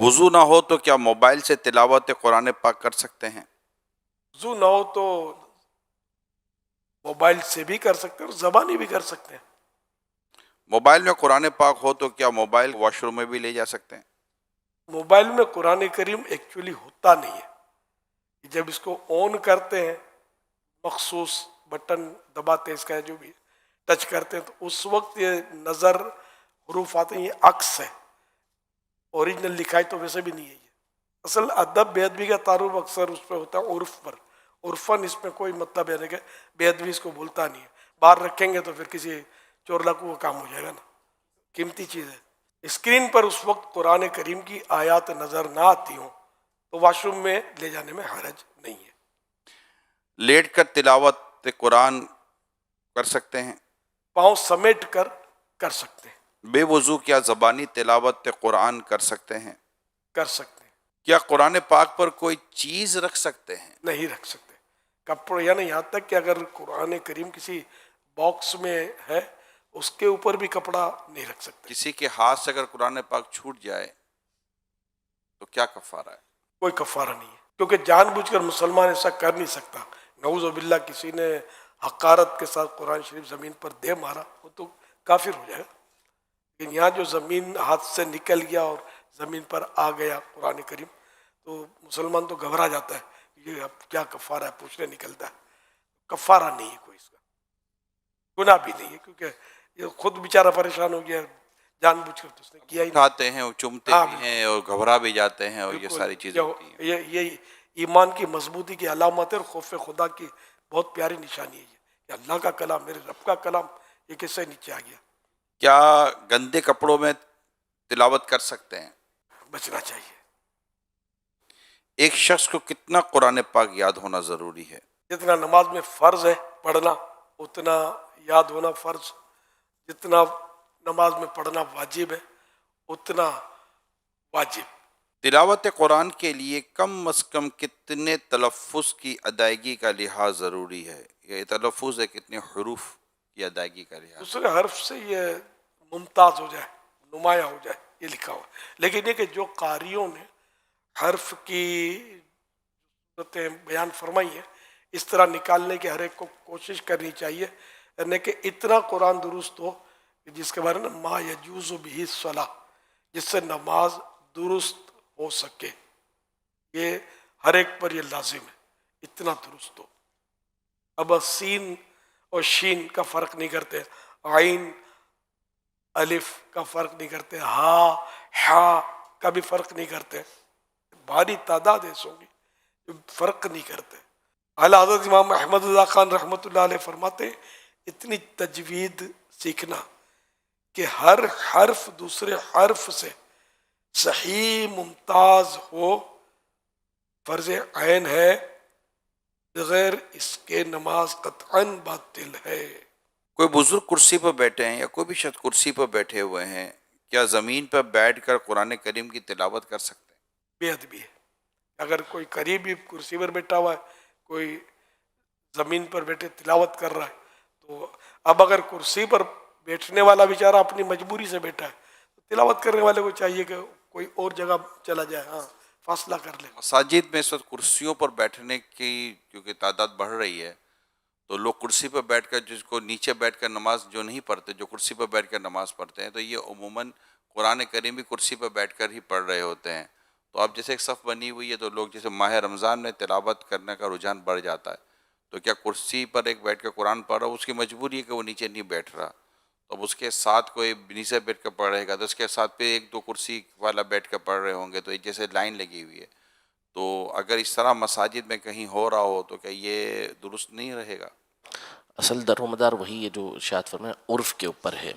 وضو نہ ہو تو کیا موبائل سے تلاوت قرآن پاک کر سکتے ہیں؟ وضو نہ ہو تو موبائل سے بھی کر سکتے ہیں اور زبانی بھی کر سکتے ہیں. موبائل میں قرآن پاک ہو تو کیا موبائل واش روم میں بھی لے جا سکتے ہیں؟ موبائل میں قرآن کریم ایکچولی ہوتا نہیں ہے. جب اس کو آن کرتے ہیں، مخصوص بٹن دباتے اس کا جو بھی ٹچ کرتے ہیں، تو اس وقت یہ نظر حروف آتے ہیں، یہ عکس ہے. اوریجنل لکھائی تو ویسے بھی نہیں ہے. یہ اصل ادب بے ادبی کا تعارف اکثر اس پہ ہوتا ہے عرف پر. عرفاً اس میں کوئی مطلب ہے نہیں کہ بے ادبی اس کو بولتا نہیں ہے. باہر رکھیں گے تو پھر کسی چور لاکو کا کام ہو جائے گا نا، قیمتی چیز ہے. اسکرین پر اس وقت قرآن کریم کی آیات نظر نہ آتی ہوں تو واش روم میں لے جانے میں حرج نہیں ہے. لیٹ کر تلاوت قرآن کر سکتے ہیں؟ پاؤں سمیٹ کر سکتے ہیں. بے وضو کیا زبانی تلاوت قرآن کر سکتے ہیں؟ کر سکتے ہیں. کیا قرآن پاک پر کوئی چیز رکھ سکتے ہیں؟ نہیں رکھ سکتے. کپڑے، یعنی یہاں تک کہ اگر قرآن کریم کسی باکس میں ہے اس کے اوپر بھی کپڑا نہیں رکھ سکتے. کسی کے ہاتھ سے اگر قرآن پاک چھوٹ جائے تو کیا کفارہ ہے؟ کوئی کفارہ نہیں ہے، کیونکہ جان بوجھ کر مسلمان ایسا کر نہیں سکتا. نعوذ باللہ کسی نے حقارت کے ساتھ قرآن شریف زمین پر دے مارا وہ تو کافر ہو جائے گا. لیکن یہاں جو زمین ہاتھ سے نکل گیا اور زمین پر آ گیا قرآن کریم، تو مسلمان تو گھبرا جاتا ہے، یہ اب کیا کفارہ ہے پوچھنے نکلتا ہے. کفارہ نہیں ہے کوئی، اس کا گناہ بھی نہیں ہے، کیونکہ یہ خود بیچارہ پریشان ہو گیا، جان بوجھ کر تو اس نے کیا ہی نہیں. اٹھاتے ہیں اور چومتے بھی ہیں اور گھبرا بھی جاتے ہیں اور یہ بالکل. ساری چیزیں ہوتی ہیں. یہ ایمان کی مضبوطی کی علامت ہے اور خوف خدا کی بہت پیاری نشانی ہے یہ کہ اللہ کا کلام، میرے رب کا کلام، یہ کس سے نیچے آ گیا. کیا گندے کپڑوں میں تلاوت کر سکتے ہیں؟ بچنا چاہیے. ایک شخص کو کتنا قرآن پاک یاد ہونا ضروری ہے؟ جتنا نماز میں فرض ہے پڑھنا اتنا یاد ہونا فرض، جتنا نماز میں پڑھنا واجب ہے اتنا واجب. تلاوت قرآن کے لیے کم از کم کتنے تلفظ کی ادائیگی کا لحاظ ضروری ہے؟ یہ تلفظ ہے کتنے حروف کی ادائیگی کا لحاظ؟ دوسرے حرف سے یہ ممتاز ہو جائے، نمایاں ہو جائے، یہ لکھا ہوا. لیکن یہ کہ جو قاریوں نے حرف کی صورتیں بیان فرمائی ہیں اس طرح نکالنے کی ہر ایک کو کوشش کرنی چاہیے، یعنی کہ اتنا قرآن درست ہو کہ جس کے بارے میں ما یجوز بہ الصلاۃ، جس سے نماز درست ہو سکے. یہ ہر ایک پر یہ لازم ہے، اتنا درست ہو. اب سین اور شین کا فرق نہیں کرتے، عین الف کا فرق نہیں کرتے، ہا حا کا بھی فرق نہیں کرتے. بھاری تعداد ایسوں کی جو فرق نہیں کرتے. اعلیٰ حضرت امام احمد رضا خان رحمۃ اللہ علیہ فرماتے ہیں اتنی تجوید سیکھنا کہ ہر حرف دوسرے حرف سے صحیح ممتاز ہو فرض عین ہے، بغیر اس کے نماز قطعاً باطل ہے. کوئی بزرگ کرسی پر بیٹھے ہیں یا کوئی بھی شخص کرسی پر بیٹھے ہوئے ہیں، کیا زمین پر بیٹھ کر قرآن کریم کی تلاوت کر سکتے ہیں؟ بے ادبی ہے. اگر کوئی قریبی کرسی پر بیٹھا ہوا ہے، کوئی زمین پر بیٹھے تلاوت کر رہا ہے، تو اب اگر کرسی پر بیٹھنے والا بیچارہ اپنی مجبوری سے بیٹھا ہے تو تلاوت کرنے والے کو چاہیے کہ کوئی اور جگہ چلا جائے، ہاں فاصلہ کر لے. مساجد میں اس وقت کرسیوں پر بیٹھنے کی کیونکہ تعداد بڑھ رہی ہے تو لوگ کرسی پر بیٹھ کر، جس کو نیچے بیٹھ کر نماز جو نہیں پڑھتے، جو کرسی پر بیٹھ کر نماز پڑھتے ہیں، تو یہ عموماً قرآن کریم بھی کرسی پر بیٹھ کر ہی پڑھ رہے ہوتے ہیں. تو اب جیسے ایک صف بنی ہوئی ہے تو لوگ جیسے ماہ رمضان میں تلاوت کرنے کا رجحان بڑھ جاتا ہے، تو کیا کرسی پر ایک بیٹھ کر قرآن پڑھ رہا ہو، اس کی مجبوری ہے کہ وہ نیچے نہیں بیٹھ رہا، تو اب اس کے ساتھ کوئی نیچے بیٹھ کر پڑھ رہے گا تو اس کے ساتھ پہ ایک دو کرسی والا بیٹھ کر پڑھ رہے ہوں گے، تو ایک جیسے لائن لگی ہوئی ہے. تو اگر اس طرح مساجد میں کہیں ہو رہا ہو تو کیا یہ درست نہیں رہے گا؟ اصل در و مدار وہی ہے جو ارشاد فرمایا عرف کے اوپر ہے.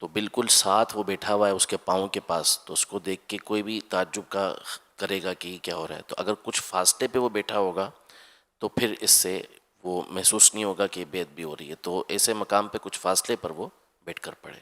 تو بالکل ساتھ وہ بیٹھا ہوا ہے اس کے پاؤں کے پاس، تو اس کو دیکھ کے کوئی بھی تعجب کا کرے گا کہ یہ کیا ہو رہا ہے. تو اگر کچھ فاصلے پہ وہ بیٹھا ہوگا تو پھر اس سے وہ محسوس نہیں ہوگا کہ بے ادبی ہو رہی ہے. تو ایسے مقام پہ کچھ فاصلے پر وہ بیٹھ کر پڑھے.